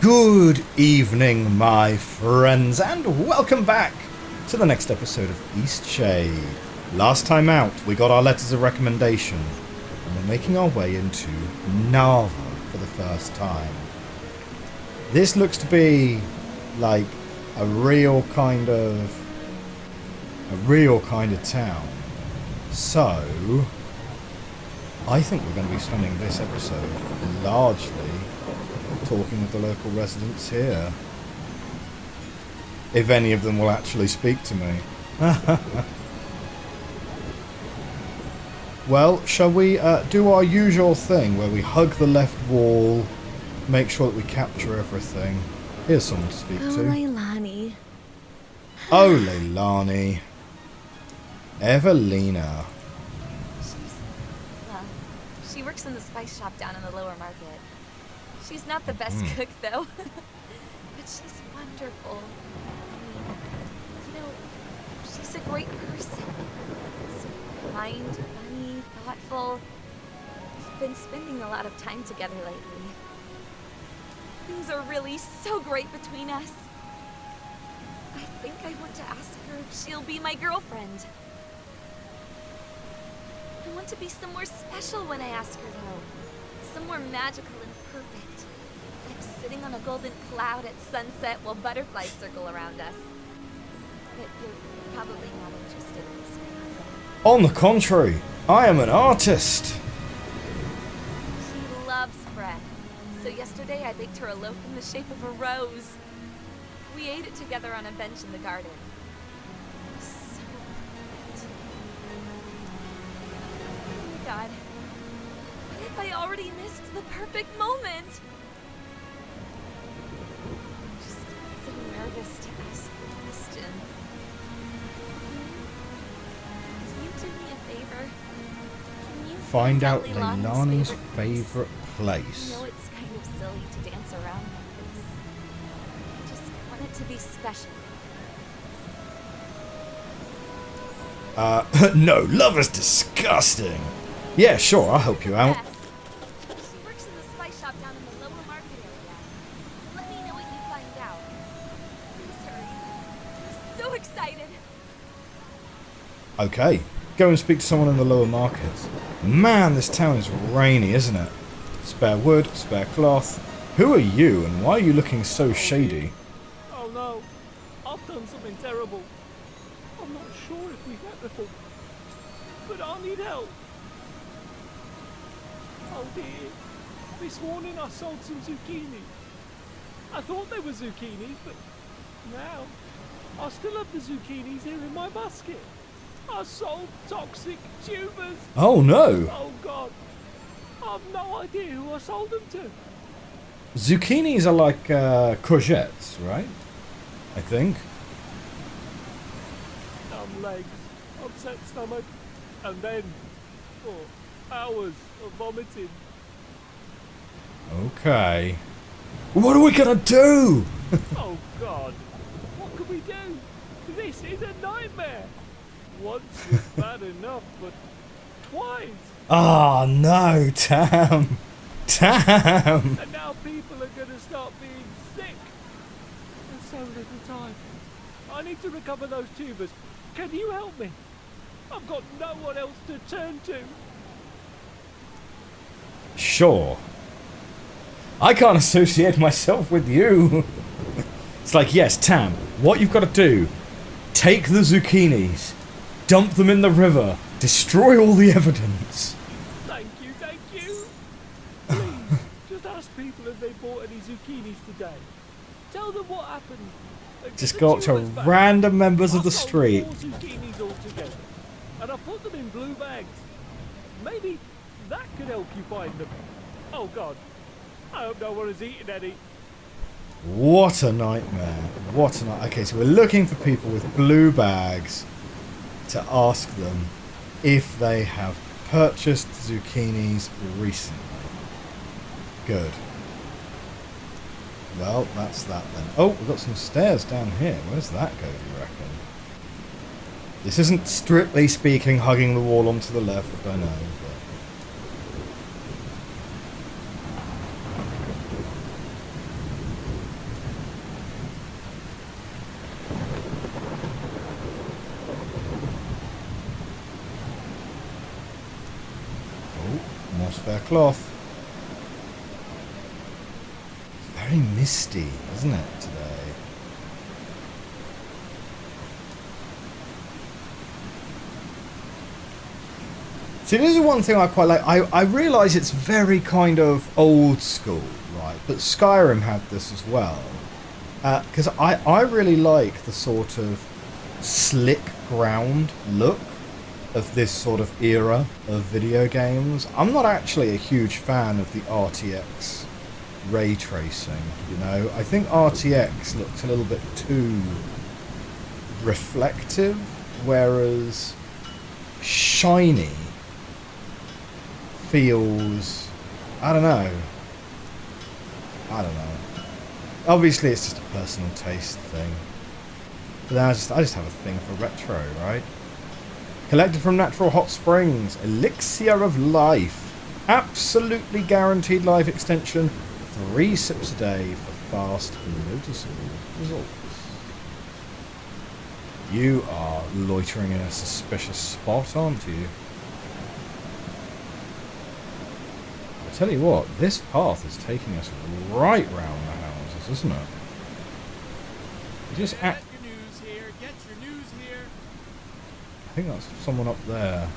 Good evening, my friends, and welcome back to the next episode of Eastshade. Last time out, we got our letters of recommendation, and we're making our way into Nava for the first time. This looks to be like a real kind of town. So, I think we're going to be spending this episode largely talking with the local residents here. If any of them will actually speak to me. Well, shall we do our usual thing where we hug the left wall, make sure that we capture everything. Here's someone to speak to. Leilani. Oh, Leilani. Evelina. She works in the spice shop down in the lower market. She's not the best cook, though. But she's wonderful. She's a great person. So kind, funny, thoughtful. We've been spending a lot of time together lately. Things are really so great between us. I think I want to ask her if she'll be my girlfriend. I want to be somewhere special when I ask her, though. Somewhere magical and perfect. Like sitting on a golden cloud at sunset while butterflies circle around us. But you're probably not interested in this kind of thing. On the contrary, I am an artist. She loves bread. So yesterday I baked her a loaf in the shape of a rose. We ate it together on a bench in the garden. It was so perfect. Oh my God. What if I already missed the perfect moment? I'm just so nervous to ask the question. Can you do me a favor? Can you Find out Leilani's Leilani's favorite I place. know it's kind of silly to dance around like this. I just want it to be special. No, love is disgusting. Yeah, sure, I'll help you out. Yes. She works in the spice shop down in the lower market area. Let me know what you find out. Please hurry. I'm so excited. Okay, go and speak to someone in the lower markets. Man, this town is rainy, isn't it? Spare wood, spare cloth. Who are you, and why are you looking so shady? Oh no, I've done something terrible. I'm not sure if we've met before, but I need help. Oh dear, this morning I sold some zucchini. I thought they were zucchinis, but now I still have the zucchinis here in my basket. I sold toxic tubers. Oh no! Oh God, I've no idea who I sold them to. Zucchinis are like courgettes, right? I think. Numb legs, upset stomach, and then hours of vomiting. Okay. What are we gonna do? Oh God, what can we do? This is a nightmare. Once was bad enough, but twice. Oh no, Tam! Tam! And now people are going to start being sick. There's so little time. I need to recover those tubers. Can you help me? I've got no one else to turn to. Sure. I can't associate myself with you. It's like, yes, Tam, what you've got to do, take the zucchinis, dump them in the river, destroy all the evidence. Thank you, thank you. Please, just ask people if they bought any zucchinis today. Tell them what happened. Just got to random members of the street. I sold 4 zucchinis altogether, and I put them in blue bags. Maybe that could help you find them. Oh God, I hope no one has eaten any. What a nightmare. What a night. Okay, so we're looking for people with blue bags to ask them if they have purchased zucchinis recently. Good. Well, that's that then. Oh, we've got some stairs down here. Where's that go, do you reckon? This isn't strictly speaking hugging the wall onto the left, I know. But spare cloth. It's very misty, isn't it, today? See, this is one thing I quite like. I realise it's very kind of old school, right? But Skyrim had this as well. Because I really like the sort of slick ground look of this sort of era of video games. I'm not actually a huge fan of the RTX ray tracing, you know. I think RTX looks a little bit too reflective, whereas shiny feels, I don't know. Obviously, it's just a personal taste thing. But then I just have a thing for retro, right? Collected from natural hot springs, elixir of life, absolutely guaranteed life extension, 3 sips a day for fast and noticeable results. You are loitering in a suspicious spot, aren't you? Tell you what, this path is taking us right round the houses, isn't it? Just Get your news here. Get your news here. I think that's someone up there.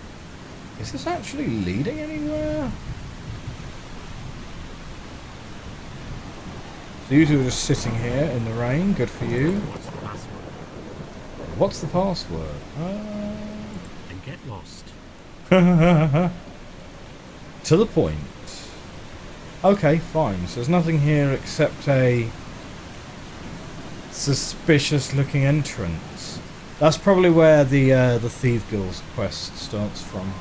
Is this actually leading anywhere? So you two are just sitting here in the rain. Good for you. What's the password? And get lost. To the point. Okay, fine. So there's nothing here except a suspicious looking entrance. That's probably where the Thief Guild quest starts from.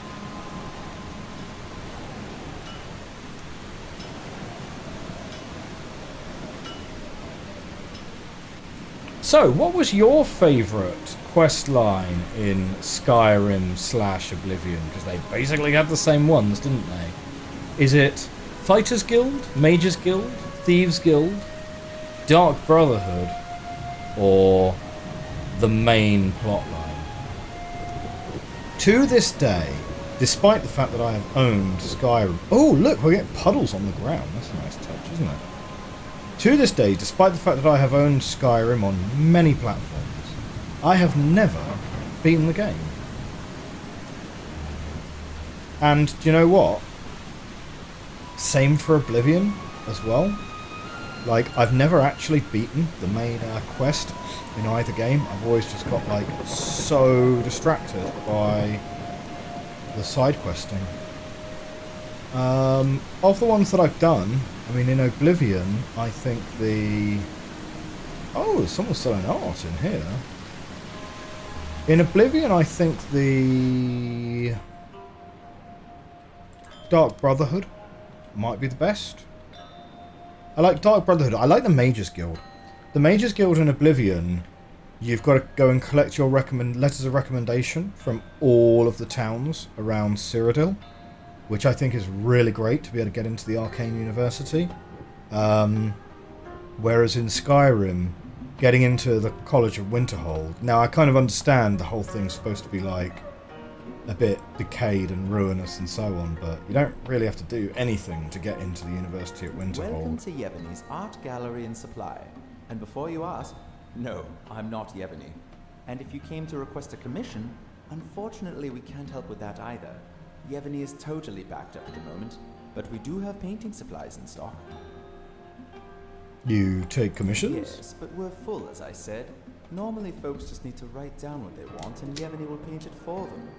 So, what was your favourite quest line in Skyrim / Oblivion? Because they basically had the same ones, didn't they? Is it Fighters Guild, Mages Guild, Thieves Guild, Dark Brotherhood, or the main plotline? To this day, despite the fact that I have owned Skyrim... Oh, look, we get puddles on the ground. That's a nice touch, isn't it? To this day, despite the fact that I have owned Skyrim on many platforms, I have never beaten the game. And do you know what? Same for Oblivion as well. Like, I've never actually beaten the main quest in either game. I've always just got, like, so distracted by the side questing. Of the ones that I've done, I mean, in Oblivion, I think the... Oh, someone's selling art in here. In Oblivion, I think the Dark Brotherhood might be the best. I like Dark Brotherhood. I like the Mages Guild. The Mages Guild in Oblivion, you've got to go and collect your letters of recommendation from all of the towns around Cyrodiil, which I think is really great to be able to get into the Arcane University. Whereas in Skyrim, getting into the College of Winterhold... Now, I kind of understand the whole thing's supposed to be, like, a bit decayed and ruinous and so on, but you don't really have to do anything to get into the University at Winterhold. Welcome to Yevony's Art Gallery and Supply. And before you ask, no, I'm not Yevony. And if you came to request a commission, unfortunately we can't help with that either. Yevony is totally backed up at the moment, but we do have painting supplies in stock. You take commissions? Yes, but we're full, as I said. Normally folks just need to write down what they want, and Yevony will paint it for them.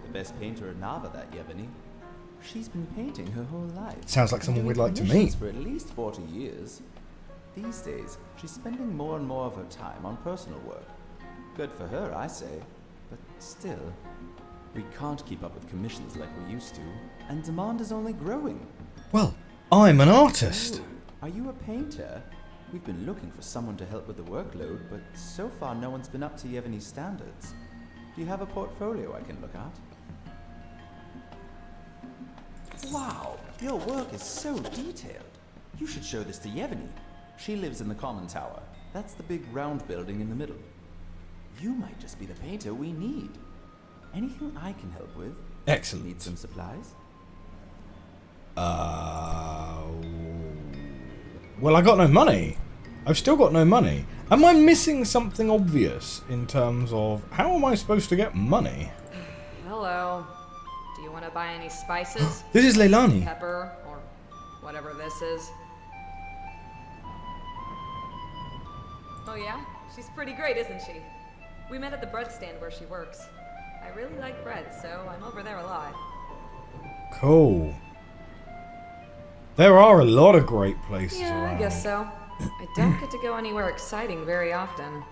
The best painter in Nava, that Yevony. She's been painting her whole life. Sounds like someone we'd like to commissions meet. For at least 40 years. These days, she's spending more and more of her time on personal work. Good for her, I say. But still, we can't keep up with commissions like we used to, and demand is only growing. Well, I'm an artist. Ooh, are you a painter? We've been looking for someone to help with the workload, but so far no one's been up to Yevony's standards. Do you have a portfolio I can look at? Wow, your work is so detailed. You should show this to Yevony. She lives in the common tower. That's the big round building in the middle. You might just be the painter we need. Anything I can help with? Excellent. Need some supplies? Well, I got no money. I've still got no money. Am I missing something obvious in terms of how am I supposed to get money? Hello. Do you want to buy any spices? This is Leilani. Pepper, or whatever this is? Oh yeah? She's pretty great, isn't she? We met at the bread stand where she works. I really like bread, so I'm over there a lot. Cool. There are a lot of great places Yeah, around. I guess so. I don't get to go anywhere exciting very often.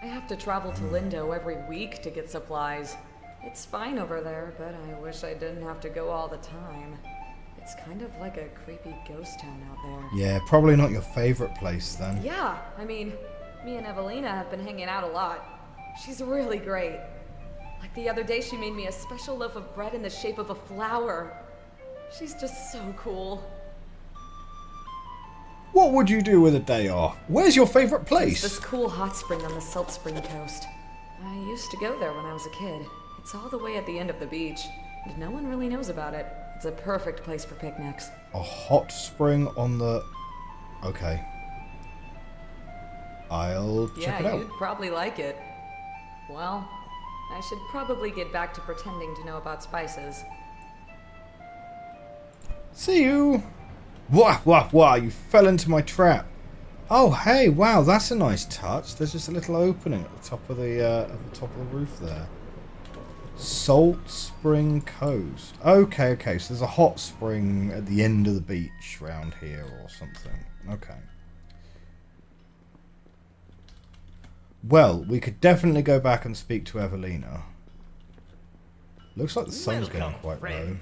I have to travel to Lindo every week to get supplies. It's fine over there, but I wish I didn't have to go all the time. It's kind of like a creepy ghost town out there. Yeah, probably not your favorite place then. Yeah, I mean, me and Evelina have been hanging out a lot. She's really great. Like the other day, she made me a special loaf of bread in the shape of a flower. She's just so cool. What would you do with a day off? Where's your favorite place? This cool hot spring on the Salt Spring coast. I used to go there when I was a kid. It's all the way at the end of the beach, and no one really knows about it. It's a perfect place for picnics. A hot spring on the... Okay. I'll check it Yeah, out. you'd probably like it. Well, I should probably get back to pretending to know about spices. See you. Wah, wah, wah, you fell into my trap. Oh, hey, wow, that's a nice touch. There's just a little opening at the top of the roof there. Salt Spring Coast. Okay, so there's a hot spring at the end of the beach around here or something. Okay. Well, we could definitely go back and speak to Evelina. Looks like the sun's getting quite low.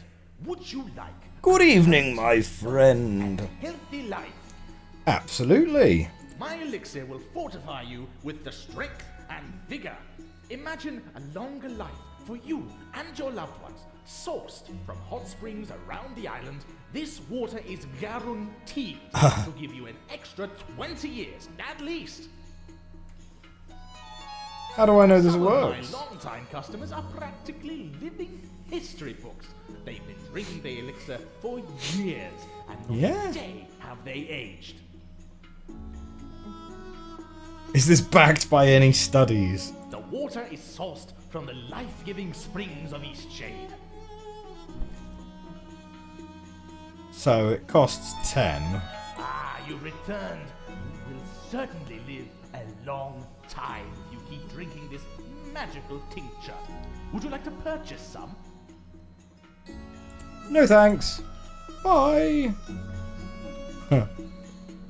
Would you like Good evening, my friend. a healthy life? Absolutely. My elixir will fortify you with the strength and vigor. Imagine a longer life for you and your loved ones. Sourced from hot springs around the island, this water is guaranteed to give you an extra 20 years, at least. How do I know this Some works? of my long-time customers are practically living history books. They've been drinking the elixir for years, and not Yeah. a day have they aged. Is this backed by any studies? The water is sourced from the life-giving springs of Eastshade. So it costs 10. Ah, you returned. You will certainly live a long time if you keep drinking this magical tincture. Would you like to purchase some? No thanks. Bye. Huh.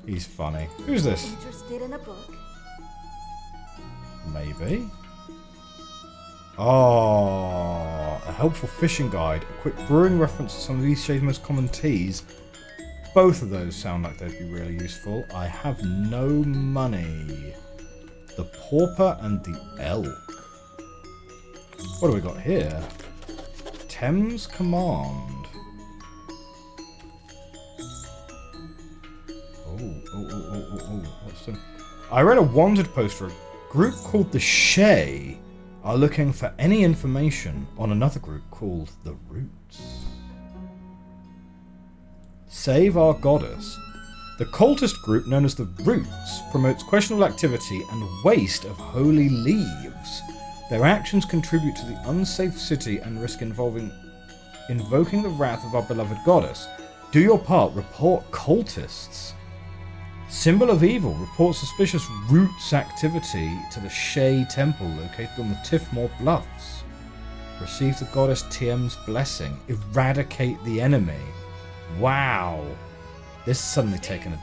He's funny. Who's this? Interested in a book? Maybe. Oh, a helpful fishing guide. A quick brewing reference to some of Eastshade's most common teas. Both of those sound like they'd be really useful. I have no money. The Pauper and the Elk. What do we got here? Thames Command. What's the... I read a wanted poster. A group called the Shay are looking for any information on another group called the Roots. Save Our Goddess. The cultist group known as the Roots promotes questionable activity and waste of holy leaves. Their actions contribute to the unsafe city and risk invoking the wrath of our beloved goddess. Do your part, report cultists. Symbol of Evil reports suspicious Roots activity to the Shay Temple located on the Tiffmore Bluffs. Receive the goddess TM's blessing. Eradicate the enemy. Wow. This has suddenly taken a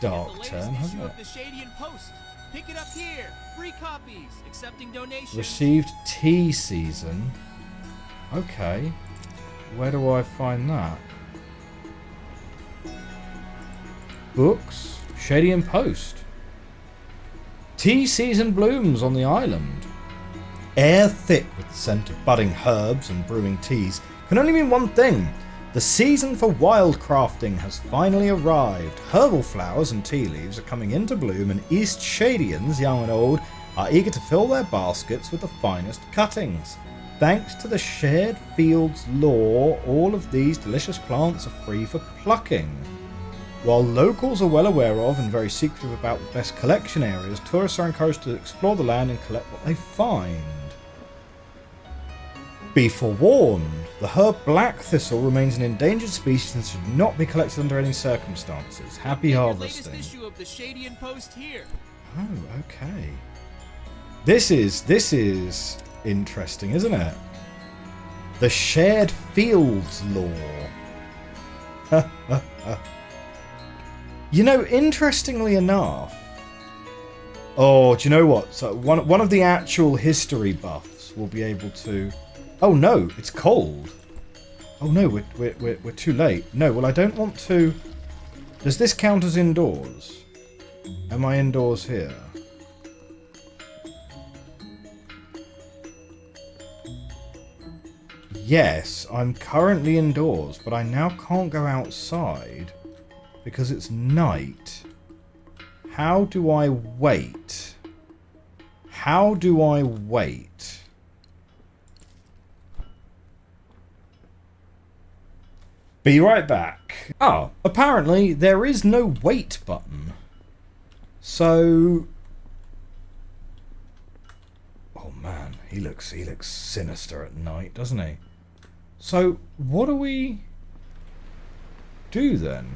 dark turn, hasn't it? The Shadian Post. Pick it up here. Free copies. Accepting donations. Received tea season. Okay. Where do I find that? Books. Shadian Post. Tea season blooms on the island. Air thick with the scent of budding herbs and brewing teas can only mean one thing. The season for wildcrafting has finally arrived. Herbal flowers and tea leaves are coming into bloom, and Eastshadians, young and old, are eager to fill their baskets with the finest cuttings. Thanks to the shared fields law, all of these delicious plants are free for plucking. While locals are well aware of and very secretive about the best collection areas, tourists are encouraged to explore the land and collect what they find. Be forewarned, the herb black thistle remains an endangered species and should not be collected under any circumstances. Happy harvesting. Latest issue of the Shadian Post here. Oh, okay. This is interesting, isn't it? The shared fields law. You know, interestingly enough. Oh, do you know what? So one of the actual history buffs will be able to. Oh no, it's cold. Oh no, we're too late. No, well I don't want to. Does this count as indoors? Am I indoors here? Yes, I'm currently indoors, but I now can't go outside because it's night. How do I wait? How do I wait? Be right back. Oh, apparently there is no wait button. So... Oh man, he looks sinister at night, doesn't he? So, what do we do then?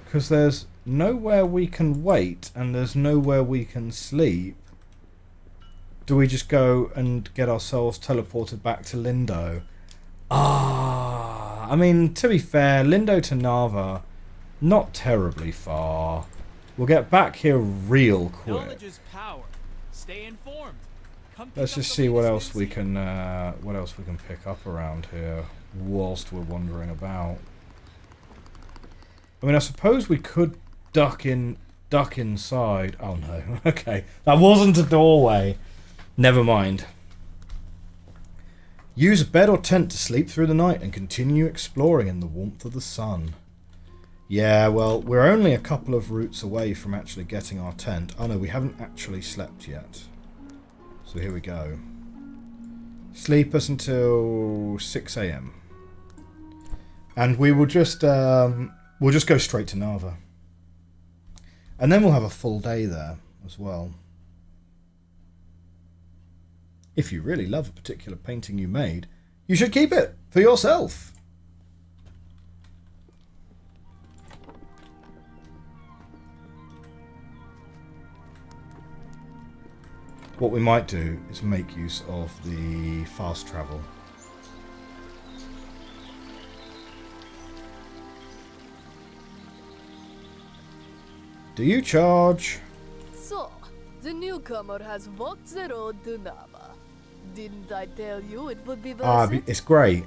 Because there's nowhere we can wait and there's nowhere we can sleep. Do we just go and get ourselves teleported back to Lindo? I mean, to be fair, Lindo to Nava, not terribly far. We'll get back here real quick. Knowledge is power. Stay informed. Let's just see what else we can pick up around here whilst we're wandering about. I mean, I suppose we could duck inside. Oh no. Okay. That wasn't a doorway. Never mind. Use a bed or tent to sleep through the night and continue exploring in the warmth of the sun. Yeah, well, we're only a couple of routes away from actually getting our tent. Oh no, we haven't actually slept yet. So here we go. Sleep us until 6 AM. And we will just we'll just go straight to Nava. And then we'll have a full day there as well. If you really love a particular painting you made, you should keep it for yourself. What we might do is make use of the fast travel. Do you charge? So, the newcomer has walked the road to Nava. Didn't I tell you it would be worth it? It's great.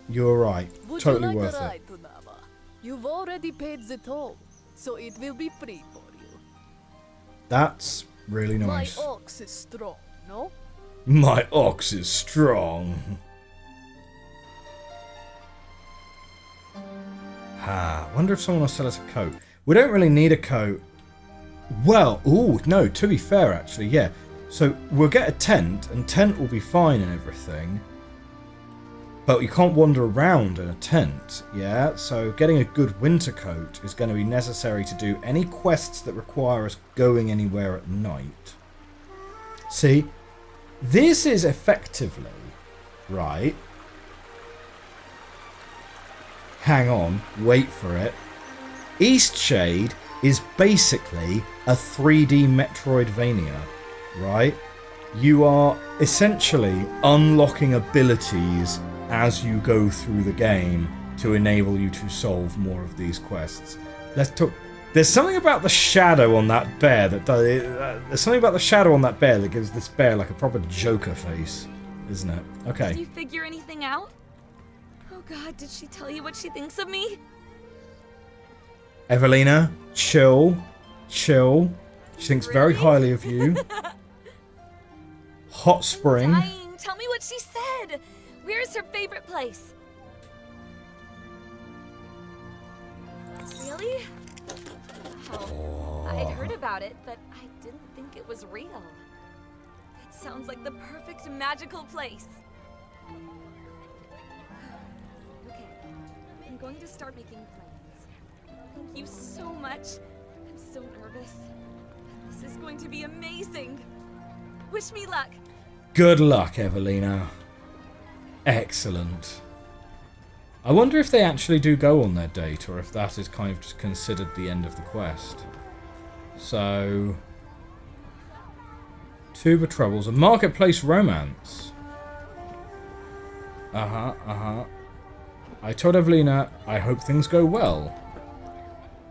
You're right. Would Totally you like worth a it. ride to Nava? You've already paid the toll, so it will be free for you. That's really nice. My ox is strong, no? My ox is strong. Wonder if someone will sell us a coat. We don't really need a coat. Well, ooh, no, to be fair, actually, yeah. So we'll get a tent, and tent will be fine and everything. But you can't wander around in a tent, yeah? So getting a good winter coat is going to be necessary to do any quests that require us going anywhere at night. See, this is effectively, right? Hang on, wait for it. Eastshade is basically a 3D Metroidvania, right? You are essentially unlocking abilities as you go through the game to enable you to solve more of these quests. Let's talk. There's something about the shadow on that bear that there's something about the shadow on that bear that gives this bear like a proper Joker face, isn't it? Okay. Did you figure anything out? Oh God, did she tell you what she thinks of me? Evelina, chill. She thinks very highly of you. Hot spring. Dying. Tell me what she said. Where's her favorite place? Really? Wow. I'd heard about it, but I didn't think it was real. sounds like the perfect magical place. Okay, I'm going to start making plans. Thank you so much. I'm so nervous. This is going to be amazing. Wish me luck. Good luck, Evelina. Excellent. I wonder if they actually do go on their date, or if that is kind of just considered the end of the quest. So... Tuba Troubles. A marketplace romance. I told Evelina I hope things go well.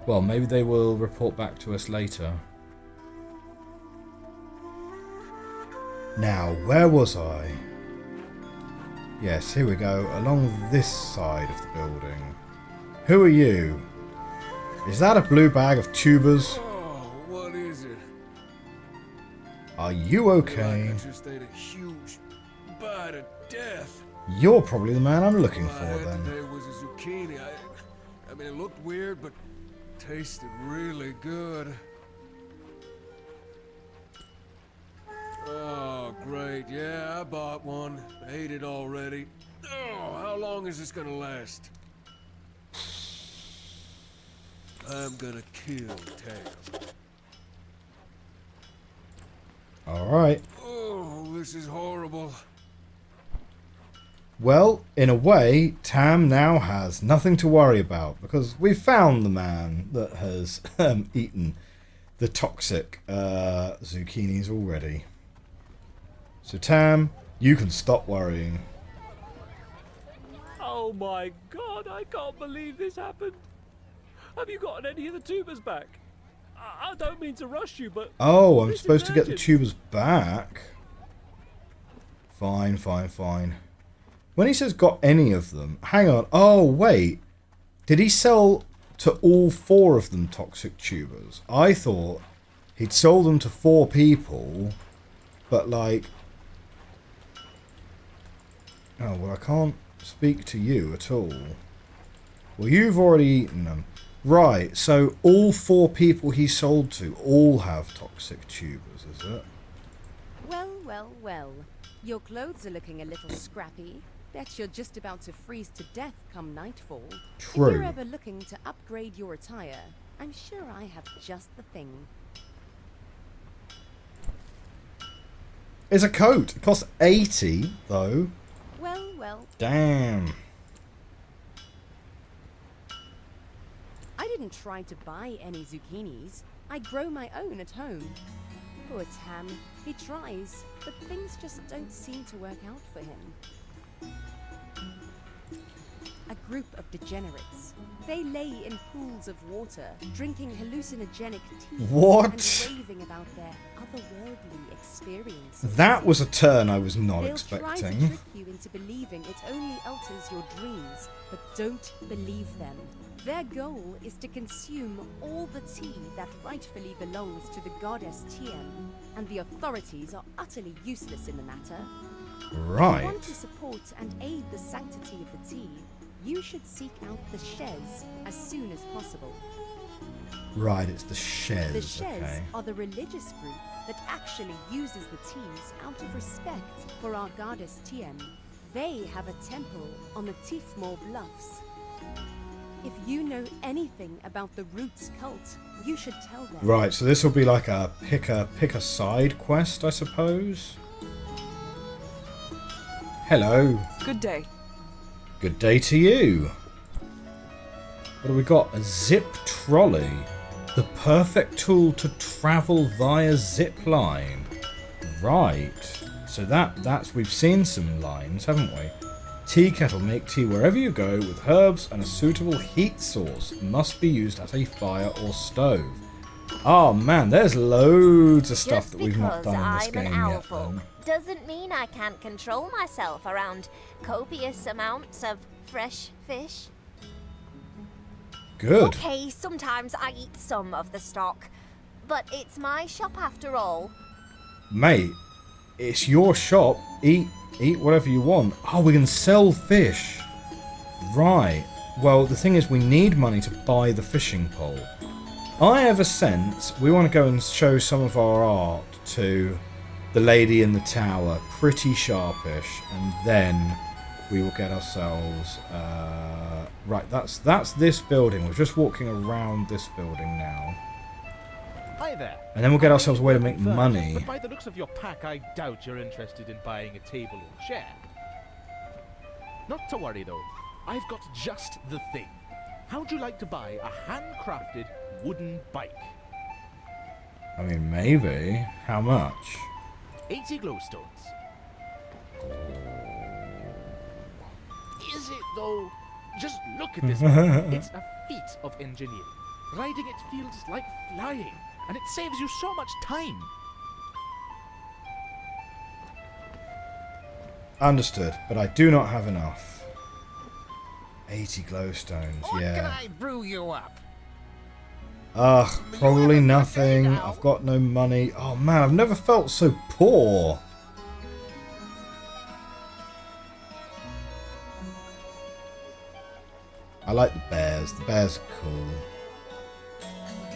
Well, maybe they will report back to us later. Now, where was I? Yes, here we go, along this side of the building. Who are you? Is that a blue bag of tubers? Oh, what is it? Are you okay? Like I just ate a huge bite of death. You're probably the man I'm looking What I for had then. today was a zucchini. I mean, it looked weird, but tasted really good. Oh, great. Yeah, I bought one. Ate it already. Oh, how long is this gonna last? I'm gonna kill Tam. Alright. Oh, this is horrible. Well, in a way, Tam now has nothing to worry about, because we've found the man that has eaten the toxic zucchinis already. So Tam, you can stop worrying. Oh my god, I can't believe this happened. Have you gotten any of the tubers back? I don't mean to rush you, but... Oh, I'm this is supposed to get the urgent. tubers back. Fine. When he says got any of them, hang on. Oh, wait. Did he sell to all 4 of them toxic tubers? I thought he'd sold them to 4 people, but like... Oh, well, I can't speak to you at all. Well, you've already eaten them. Right, so all 4 people he sold to all have toxic tubers, is it? Well. Your clothes are looking a little scrappy. Bet you're just about to freeze to death come nightfall. True. If you're ever looking to upgrade your attire, I'm sure I have just the thing. It's a coat. It costs 80, though. Well. Damn. I didn't try to buy any zucchinis. I grow my own at home. Poor Tam. He tries, but things just don't seem to work out for him. A group of degenerates. They lay in pools of water, drinking hallucinogenic tea What? and raving about their otherworldly experiences. That was a turn I was not They'll expecting. try to trick you into believing it only alters your dreams, but don't believe them. Their goal is to consume all the tea that rightfully belongs to the goddess Tiem, and the authorities are utterly useless in the matter. If you Right. want to support and aid the sanctity of the tea, you should seek out the Shez as soon as possible. Right, it's the Shez. The Shez Okay. are the religious group that actually uses the teas out of respect for our goddess Tiem. They have a temple on the Tifmore Bluffs. If you know anything about the Roots cult, you should tell them. Right, so this will be like a pick a side quest, I suppose. Hello. Good day. Good day to you. What do we got? A zip trolley. The perfect tool to travel via zip line. Right. So that's we've seen some lines, haven't we? Tea kettle. Make tea wherever you go with herbs and a suitable heat source. Must be used at a fire or stove. Oh man, there's loads of stuff that we've not done in this game yet. Then. Doesn't mean I can't control myself around copious amounts of fresh fish. Good. Okay, sometimes I eat some of the stock, but it's my shop after all. Mate, it's your shop. Eat whatever you want. Oh, we can sell fish. Right. Well, the thing is, we need money to buy the fishing pole. I have a sense we want to go and show some of our art to the lady in the tower pretty sharpish, and then we will get ourselves... right, that's this building. We're just walking around this building now. Hi there. And then we'll get ourselves a way to make money. But by the looks of your pack, I doubt you're interested in buying a table or chair. Not to worry though, I've got just the thing. How'd you like to buy a handcrafted wooden bike? I mean, maybe. How much? 80 glowstones. Is it though? Just look at this bike. It's a feat of engineering. Riding it feels like flying, and it saves you so much time. Understood, but I do not have enough. 80 glowstones, What yeah. can I brew you up? Ugh, probably nothing. I've got no money. Oh man, I've never felt so poor. I like the bears. The bears are cool.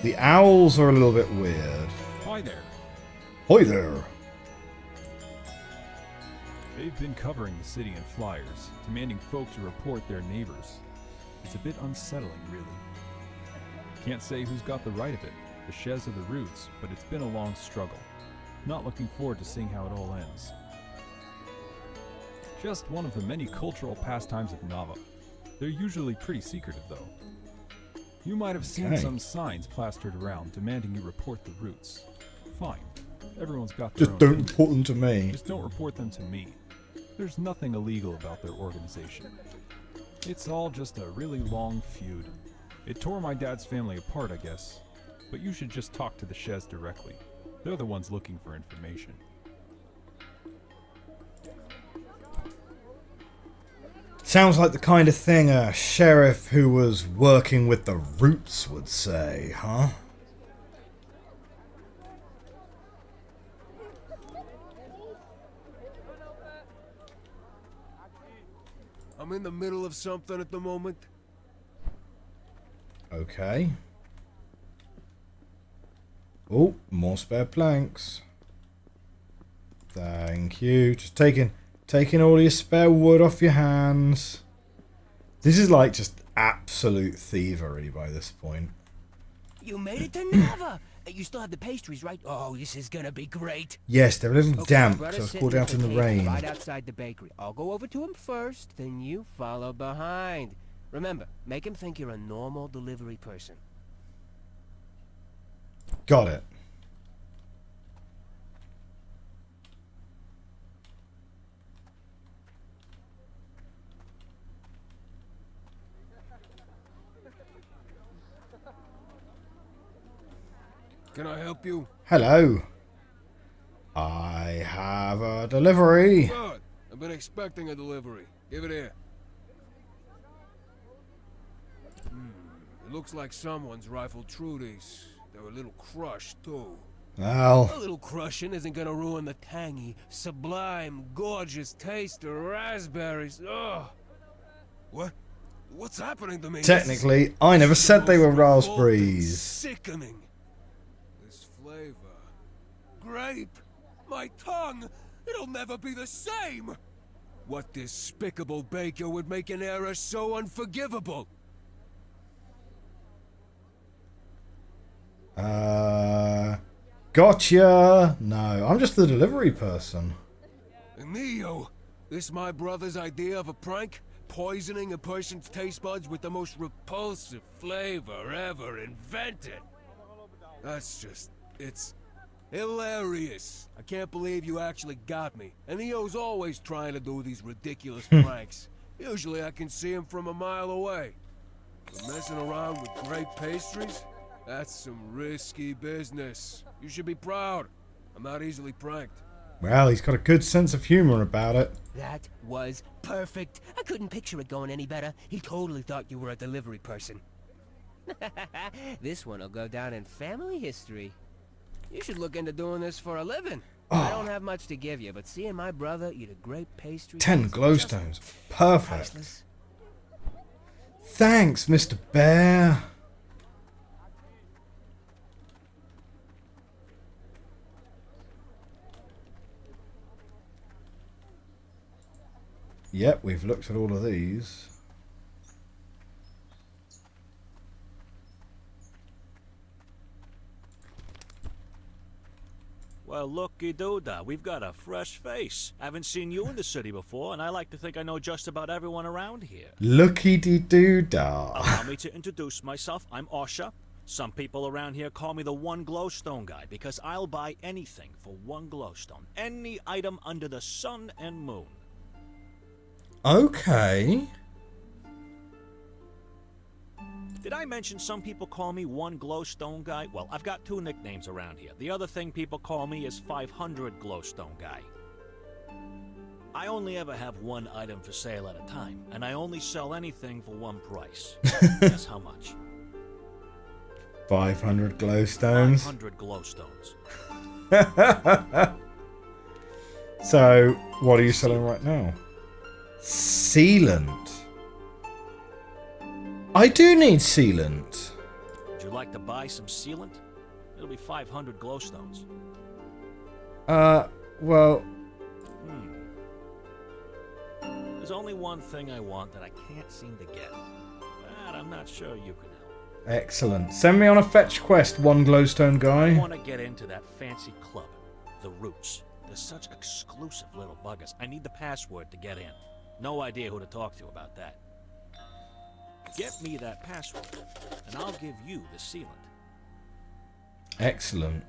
The owls are a little bit weird. Hi there. Hi there. They've been covering the city in flyers, demanding folk to report their neighbors. It's a bit unsettling, really. Can't say who's got the right of it, the Shez or the Roots, but it's been a long struggle. Not looking forward to seeing how it all ends. Just one of the many cultural pastimes of Nava. They're usually pretty secretive, though. You might have seen some signs plastered around demanding you report the Roots. Fine. Everyone's got their own. Just don't report them to me. Just don't report them to me. There's nothing illegal about their organization. It's all just a really long feud. It tore my dad's family apart, I guess. But you should just talk to the Shez directly. They're the ones looking for information. Sounds like the kind of thing a sheriff who was working with the Roots would say, huh? I'm in the middle of something at the moment. Okay. Oh, more spare planks. Thank you. Just taking all your spare wood off your hands. This is like just absolute thievery by this point. You made it to Nava! You still have the pastries, right? Oh, this is gonna be great. Yes, they're a little damp, brother, so I was sit called out in the table rain. Right outside the bakery. I'll go over to him first, then you follow behind. Remember, make him think you're a normal delivery person. Got it. Can I help you? Hello. I have a delivery. Good. I've been expecting a delivery. Give it here. It looks like someone's rifled through these. They're a little crushed, too. Well, A little crushing isn't gonna ruin the tangy, sublime, gorgeous taste of raspberries. Ugh. What? What's happening to me? technically, I never said they were raspberries. Sickening. This flavor. Grape. My tongue. It'll never be the same. What despicable baker would make an error so unforgivable? Gotcha. No, I'm just the delivery person. Neo, this my brother's idea of a prank? Poisoning a person's taste buds with the most repulsive flavor ever invented. That's just, it's hilarious. I can't believe you actually got me. And Neo's always trying to do these ridiculous pranks. Usually I can see him from a mile away. But messing around with grape pastries? That's some risky business. You should be proud. I'm not easily pranked. Well, he's got a good sense of humor about it. That was perfect. I couldn't picture it going any better. He totally thought you were a delivery person. This one will go down in family history. You should look into doing this for a living. I don't have much to give you, but seeing my brother eat a grape pastry... 10 glowstones. Perfect. Thanks, Mr. Bear. Yep, we've looked at all of these. Well, looky-doo-da, we've got a fresh face. Haven't seen you in the city before, and I like to think I know just about everyone around here. Looky-dee-doo-da. Allow me to introduce myself. I'm Osha. Some people around here call me the one glowstone guy because I'll buy anything for one glowstone. Any item under the sun and moon. Okay. Did I mention some people call me one glowstone guy? Well, I've got 2 nicknames around here. The other thing people call me is 500 glowstone guy. I only ever have one item for sale at a time, and I only sell anything for one price. Guess how much? 500 glowstones. 500 glowstones. So, what are you selling right now? Sealant. I do need sealant. Would you like to buy some sealant? It'll be 500 glowstones. Well... There's only one thing I want that I can't seem to get. But I'm not sure you can help. Excellent. Send me on a fetch quest, one glowstone guy. I want to get into that fancy club, the Roots. They're such exclusive little buggers. I need the password to get in. No idea who to talk to about that. Get me that password, and I'll give you the sealant. Excellent.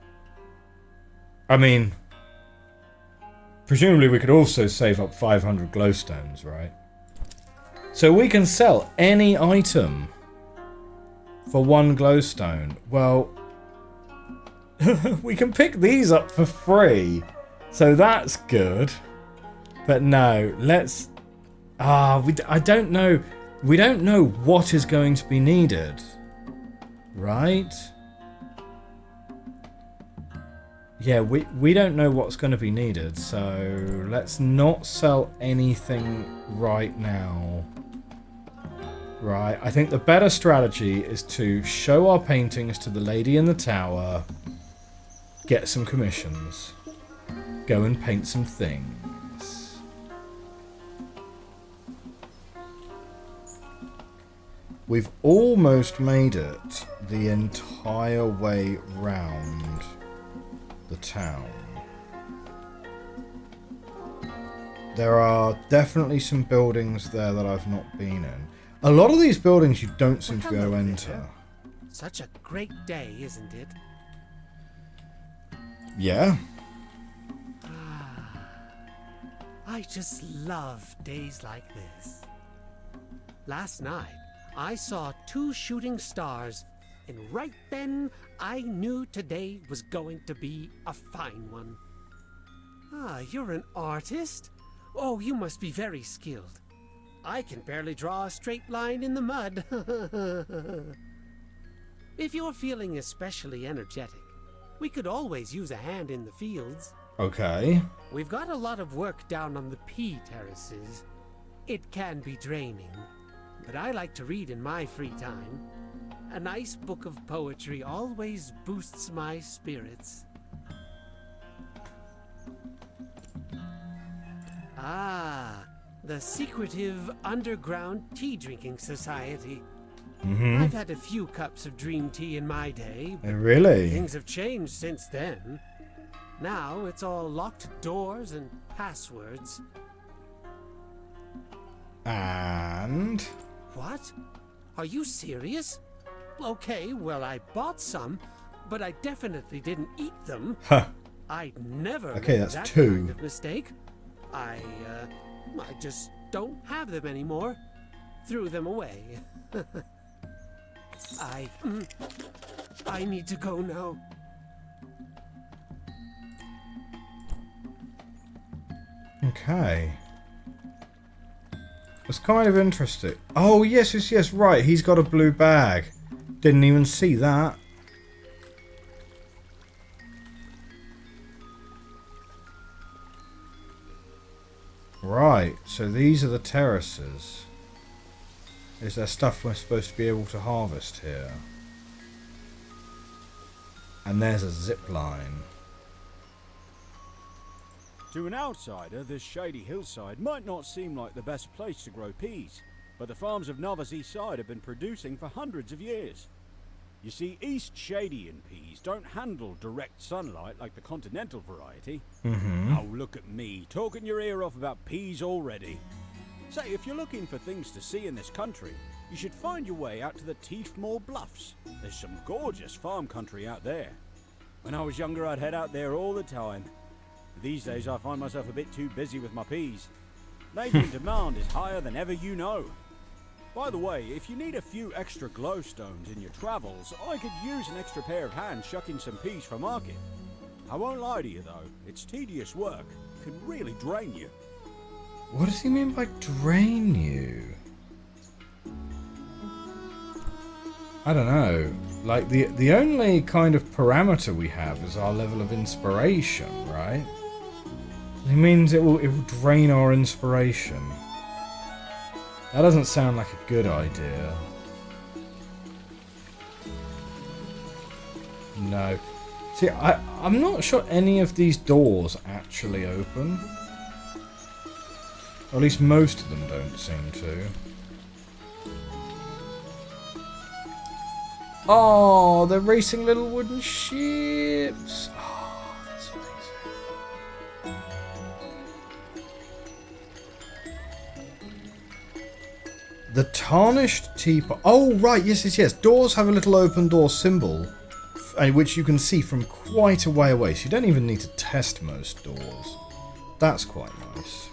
I mean, presumably we could also save up 500 glowstones, right? So we can sell any item for one glowstone. Well, we can pick these up for free, so that's good. But no, let's... I don't know. We don't know what is going to be needed, right? Yeah, we don't know what's going to be needed, so let's not sell anything right now. Right, I think the better strategy is to show our paintings to the lady in the tower, get some commissions, go and paint some things. We've almost made it the entire way round the town. There are definitely some buildings there that I've not been in. A lot of these buildings you don't seem to be able to enter. Such a great day, isn't it? Yeah. I just love days like this. Last night, I saw 2 shooting stars, and right then, I knew today was going to be a fine one. Ah, you're an artist? Oh, you must be very skilled. I can barely draw a straight line in the mud. If you're feeling especially energetic, we could always use a hand in the fields. Okay. We've got a lot of work down on the pea terraces. It can be draining, but I like to read in my free time. A nice book of poetry always boosts my spirits. Ah, the secretive underground tea drinking society. Mm-hmm. I've had a few cups of dream tea in my day. But really? things have changed since then. Now it's all locked doors and passwords. And? What? Are you serious? Okay, well, I bought some, but I definitely didn't eat them. Huh. I'd never Okay, make that's that 2. kind of mistake. I just don't have them anymore. Threw them away. I need to go now. Okay. It's kind of interesting. Oh, yes, right. He's got a blue bag. Didn't even see that. Right, so these are the terraces. Is there stuff we're supposed to be able to harvest here? And there's a zip line. To an outsider, this shady hillside might not seem like the best place to grow peas, but the farms of Nava's east side have been producing for hundreds of years. You see, Eastshadian peas don't handle direct sunlight like the continental variety. Oh, look at me, talking your ear off about peas already. Say, if you're looking for things to see in this country, you should find your way out to the Teefmore Bluffs. There's some gorgeous farm country out there. When I was younger, I'd head out there all the time. These days, I find myself a bit too busy with my peas. Labouring demand is higher than ever you know. By the way, if you need a few extra glowstones in your travels, I could use an extra pair of hands shucking some peas for market. I won't lie to you though, it's tedious work. It can really drain you. What does he mean by drain you? I don't know. Like, the only kind of parameter we have is our level of inspiration, right? It means it will drain our inspiration. That doesn't sound like a good idea. No. See, I'm not sure any of these doors actually open. Or at least most of them don't seem to. Oh, they're racing little wooden ships. Oh, that's amazing. The tarnished teapot. Oh, right. Yes. Doors have a little open door symbol, which you can see from quite a way away. So you don't even need to test most doors. That's quite nice.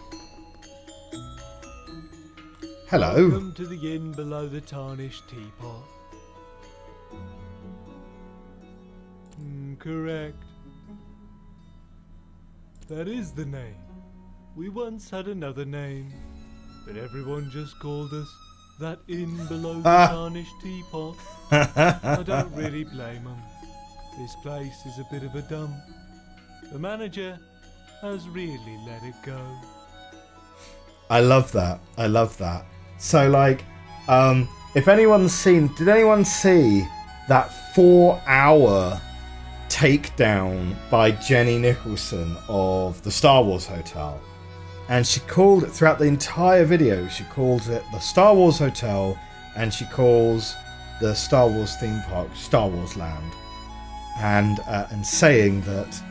Hello. Welcome to the inn below the tarnished teapot. Correct. That is the name. We once had another name, but everyone just called us that inn below the tarnished teapot. I don't really blame them. This place is a bit of a dump. The manager has really let it go. I love that. So, like, if anyone's seen... Did anyone see that 4-hour takedown by Jenny Nicholson of the Star Wars Hotel? And she called it, throughout the entire video, she calls it the Star Wars Hotel, and she calls the Star Wars theme park Star Wars Land. And saying that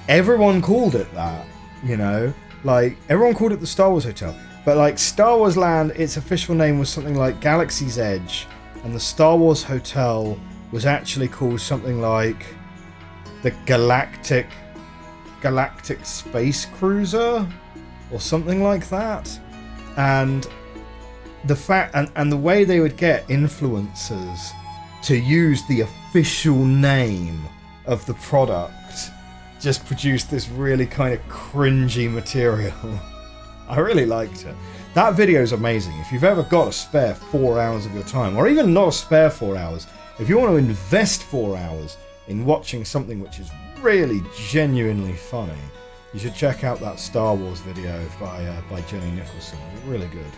everyone called it that, you know? Like, everyone called it the Star Wars Hotel. But, like, Star Wars Land, its official name was something like Galaxy's Edge, and the Star Wars Hotel was actually called something like the Galactic Space Cruiser, or something like that. And the fact, and the way they would get influencers to use the official name of the product just produced this really kind of cringy material. I really liked it. That video is amazing. If you've ever got a spare 4 hours of your time, or even not a spare 4 hours, if you want to invest 4 hours in watching something which is really genuinely funny, you should check out that Star Wars video by Jenny Nicholson. It's really good.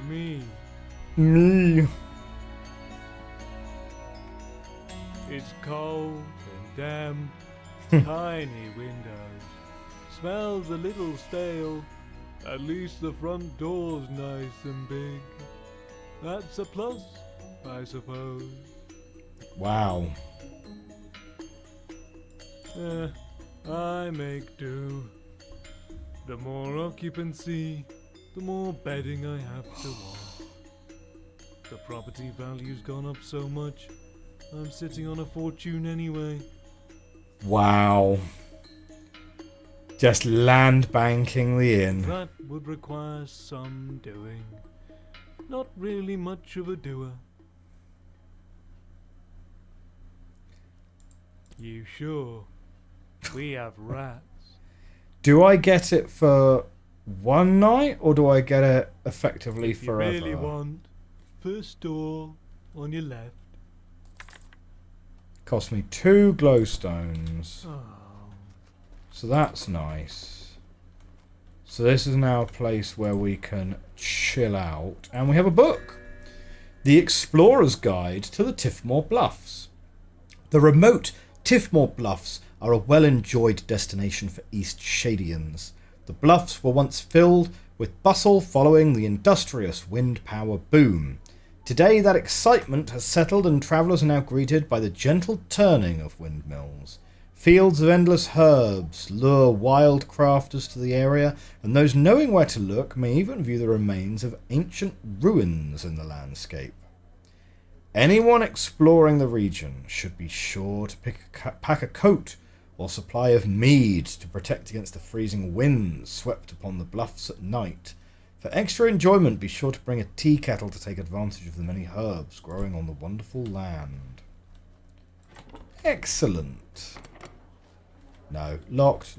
Me. It's cold and damp, tiny windows. Smells a little stale. At least the front door's nice and big. That's a plus, I suppose. Wow. I make do. The more occupancy, the more bedding I have to want. The property value's gone up so much, I'm sitting on a fortune anyway. Wow. Just land banking the inn. That would require some doing. Not really much of a doer. You sure? We have rats. Do I get it for one night, or do I get it effectively forever? You really want, first door on your left. Cost me 2 glowstones. Oh. So that's nice. So this is now a place where we can chill out. And we have a book. The Explorer's Guide to the Teefmore Bluffs. The remote Teefmore Bluffs are a well-enjoyed destination for Eastshadians. The bluffs were once filled with bustle following the industrious wind power boom. Today that excitement has settled and travellers are now greeted by the gentle turning of windmills. Fields of endless herbs lure wild crafters to the area, and those knowing where to look may even view the remains of ancient ruins in the landscape. Anyone exploring the region should be sure to pack a coat or supply of mead to protect against the freezing winds swept upon the bluffs at night. For extra enjoyment, be sure to bring a tea kettle to take advantage of the many herbs growing on the wonderful land. Excellent. No, locked.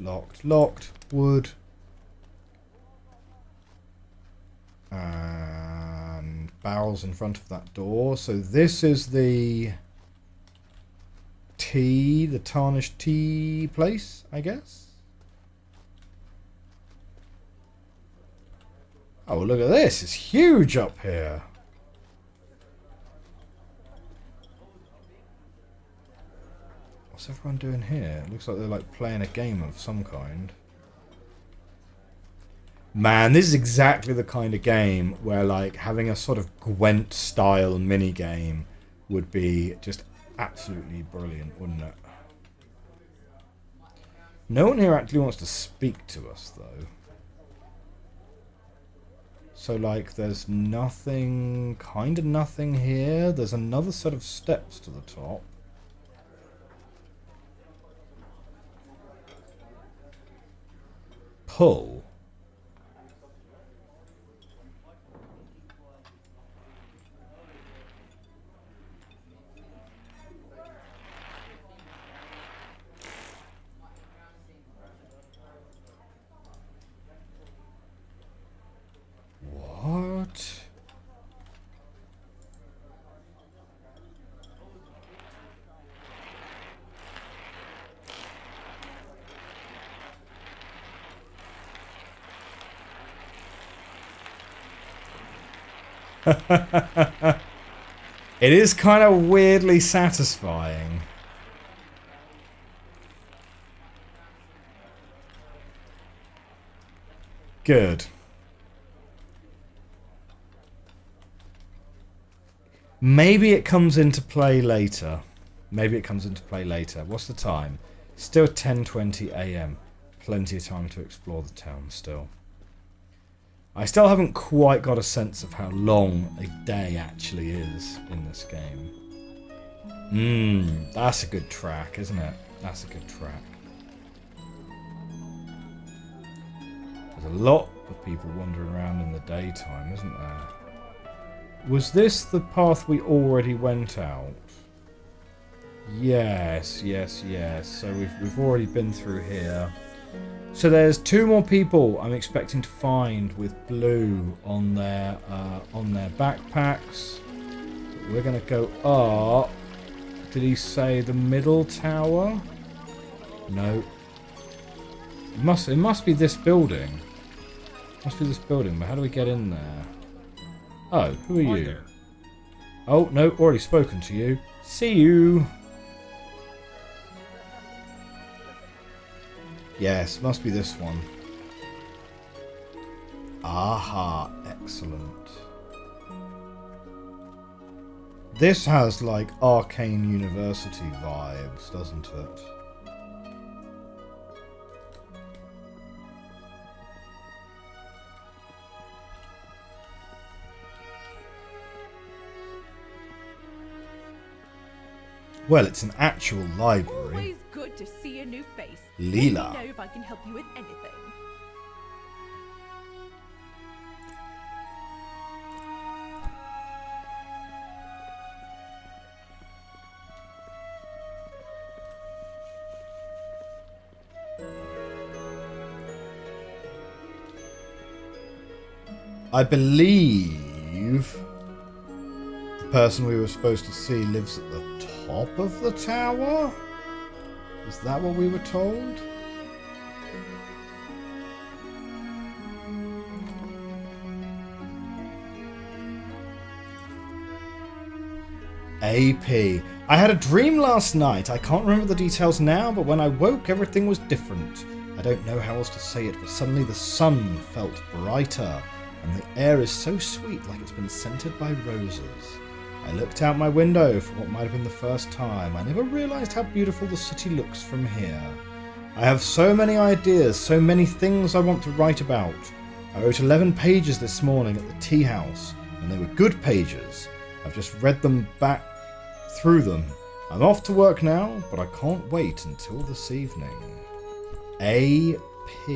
Wood. And barrels in front of that door. So this is the tea, the tarnished tea place, I guess. Oh, look at this. It's huge up here. What's everyone doing here? It looks like they're like playing a game of some kind. Man, this is exactly the kind of game where like having a sort of Gwent style mini game would be just absolutely brilliant, wouldn't it? No one here actually wants to speak to us though. So like there's nothing, kind of nothing here. There's another set of steps to the top. Pull. What? It is kind of weirdly satisfying. Good. Maybe it comes into play later. Maybe it comes into play later. What's the time? Still 10:20 AM. Plenty of time to explore the town still. I still haven't quite got a sense of how long a day actually is in this game. That's a good track, isn't it? That's a good track. There's a lot of people wandering around in the daytime, isn't there? Was this the path we already went out? Yes. So we've already been through here. So there's 2 more people I'm expecting to find with blue on their backpacks. We're gonna go up. Did he say the middle tower? No. It must be this building. Must be this building. But how do we get in there? Oh, who are you? There. Oh no, already spoken to you. See you. Yes, must be this one. Aha, excellent. This has like Arcane University vibes, doesn't it? Well, it's an actual library. Always good to see a new face. Leela. Let me know if I can help you with anything. I believe the person we were supposed to see lives at the top of the tower? Is that what we were told? AP. I had a dream last night. I can't remember the details now, but when I woke, everything was different. I don't know how else to say it, but suddenly the sun felt brighter, and the air is so sweet, like it's been scented by roses. I looked out my window for what might have been the first time. I never realized how beautiful the city looks from here. I have so many ideas, so many things I want to write about. I wrote 11 pages this morning at the tea house, and they were good pages. I've just read them back through them. I'm off to work now, but I can't wait until this evening. AP.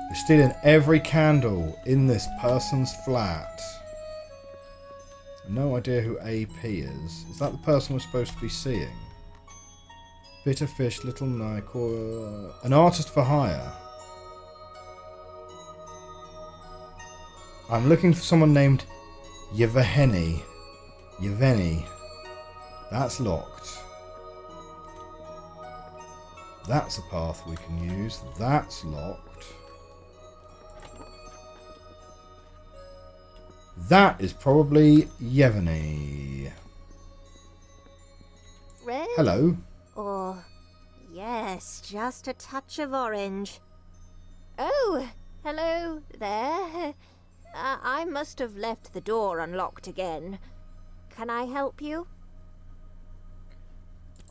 We're stealing every candle in this person's flat. No idea who AP is. Is that the person we're supposed to be seeing? Bitter fish, little Nike, or an artist for hire. I'm looking for someone named Yevgeny. That's locked. That's a path we can use. That's locked. That is probably Yevgeny. Red? Hello. Or, yes, just a touch of orange. Oh, hello there. I must have left the door unlocked again. Can I help you?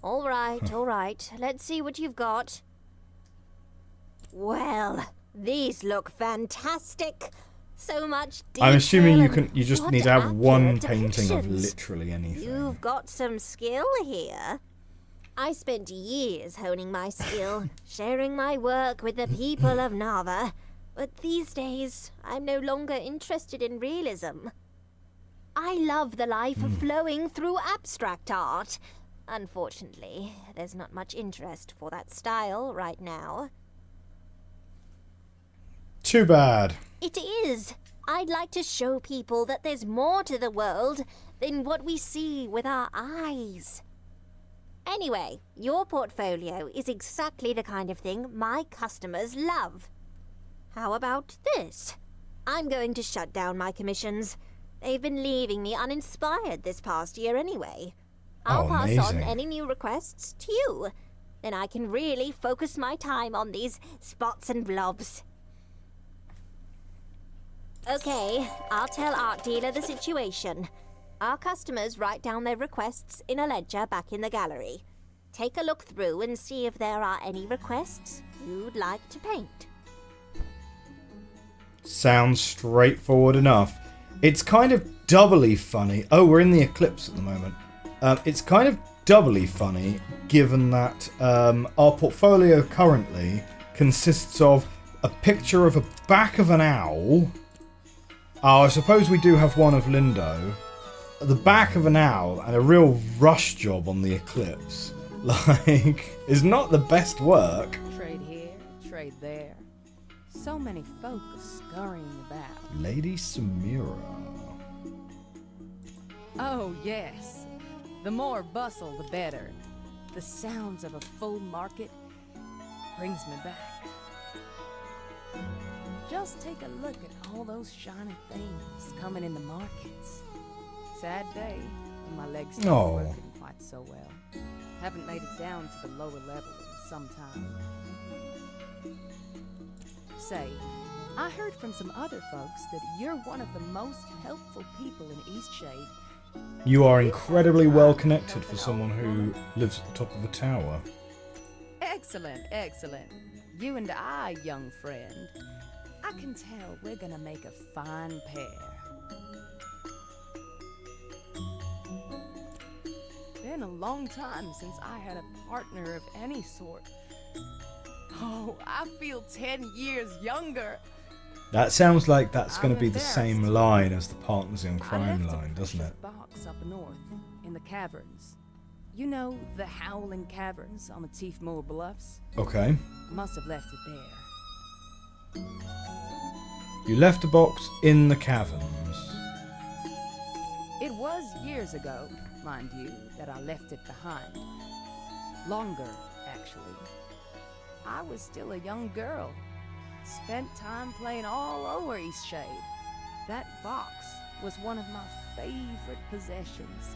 All right. Let's see what you've got. Well, these look fantastic. So much detail. I'm assuming you just need to have one accurate painting of depictions. literally anything. You've got some skill here. I spent years honing my skill, sharing my work with the people of Nava. But these days, I'm no longer interested in realism. I love the life flowing through abstract art. Unfortunately, there's not much interest for that style right now. Too bad. It is. I'd like to show people that there's more to the world than what we see with our eyes. Anyway, your portfolio is exactly the kind of thing my customers love. How about this? I'm going to shut down my commissions. They've been leaving me uninspired this past year anyway. I'll pass on any new requests to you. Then I can really focus my time on these spots and blobs. Okay, I'll tell Art Dealer the situation. Our customers write down their requests in a ledger back in the gallery. Take a look through and see if there are any requests you'd like to paint. Sounds straightforward enough. It's kind of doubly funny. Oh, we're in the eclipse at the moment. It's kind of doubly funny given that our portfolio currently consists of a picture of a back of an owl. Oh, I suppose we do have one of Lindo. The back of an owl and a real rush job on the eclipse. Like, is not the best work. Trade here, trade there. So many folk are scurrying about. Lady Samira. Oh, yes. The more bustle, the better. The sounds of a full market brings me back. Just take a look at all those shiny things coming in the markets. Sad day, and my legs aren't working quite so well. Haven't made it down to the lower level in some time. Say, I heard from some other folks that you're one of the most helpful people in Eastshade. You are incredibly well connected for someone who lives at the top of a tower. Excellent, excellent. You and I, young friend. I can tell we're gonna make a fine pair. Been a long time since I had a partner of any sort. Oh, I feel 10 years younger. That sounds like that's going to be the same line as the Partners in Crime line, doesn't it? Box up north in the caverns. You know, the Howling Caverns on the Teefmoor Bluffs? Okay. Must have left it there. You left a box in the caverns. It was years ago, mind you, that I left it behind. Longer, actually. I was still a young girl. Spent time playing all over Eastshade. That box was one of my favorite possessions,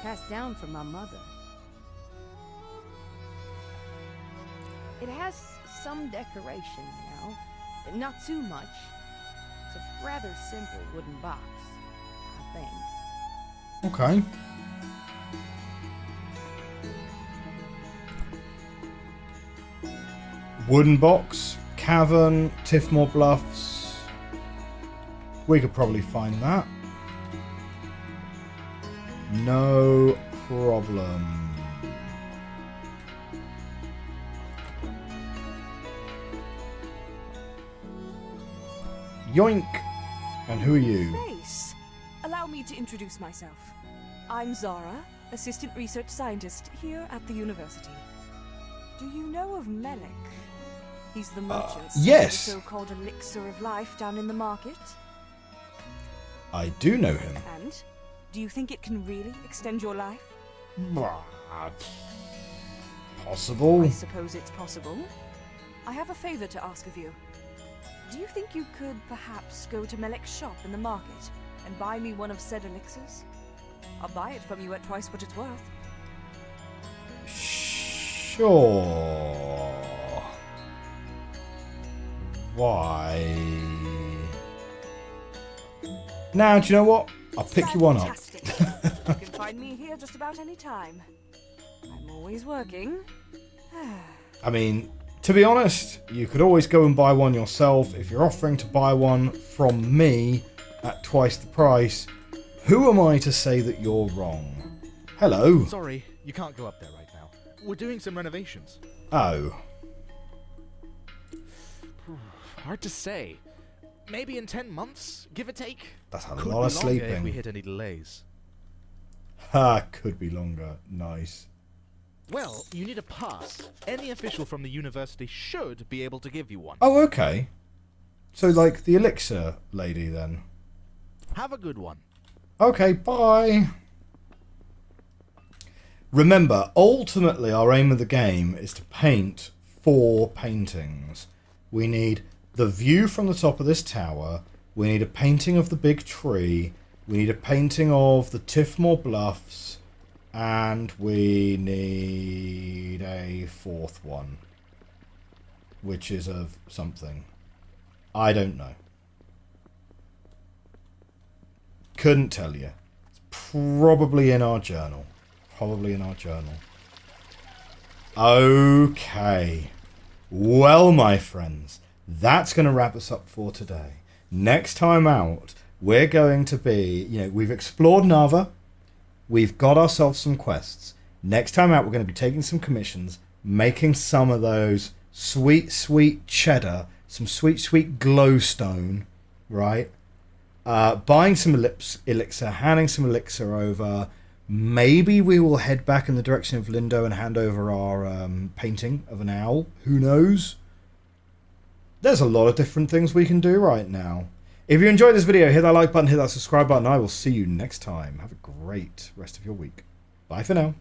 passed down from my mother. It has some decoration, you know, not too much. It's a rather simple wooden box, I think. Okay. Wooden box, cavern, Tiffmore Bluffs. We could probably find that. No problem. Yoink! And who are you? Face. Allow me to introduce myself. I'm Zara, assistant research scientist here at the university. Do you know of Melik? He's the merchant yes. the so-called elixir of life down in the market. I do know him. And do you think it can really extend your life? Possible. I suppose it's possible. I have a favor to ask of you. Do you think you could perhaps go to Melik's shop in the market and buy me one of said elixirs? I'll buy it from you at twice what it's worth. Sure. Why? Now, do you know what? I'll pick you one up. You can find me here just about any time. I'm always working. I mean, to be honest, you could always go and buy one yourself. If you're offering to buy one from me at twice the price, who am I to say that you're wrong? Hello. Sorry, you can't go up there right now. We're doing some renovations. Oh. Hard to say. Maybe in 10 months, give or take. That's a Could lot of be longer if sleeping. we hit any delays. Ha, could be longer. Nice. Well, you need a pass. Any official from the university should be able to give you one. Oh, okay. So, like, the elixir lady, then. Have a good one. Okay, bye. Remember, ultimately, our aim of the game is to paint 4 paintings. We need the view from the top of this tower. We need a painting of the big tree. We need a painting of the Tiffmore Bluffs. And we need a 4th one. Which is of something. I don't know. Couldn't tell you. It's probably in our journal. Probably in our journal. Okay. Well, my friends, that's going to wrap us up for today. Next time out, we're going to be, we've explored Nava. We've got ourselves some quests. Next time out, we're going to be taking some commissions, making some of those sweet, sweet cheddar, some sweet, sweet glowstone, right? Buying some elixir, handing some elixir over. Maybe we will head back in the direction of Lindo and hand over our painting of an owl. Who knows? There's a lot of different things we can do right now. If you enjoyed this video, hit that like button, hit that subscribe button. I will see you next time. Have a great rest of your week. Bye for now.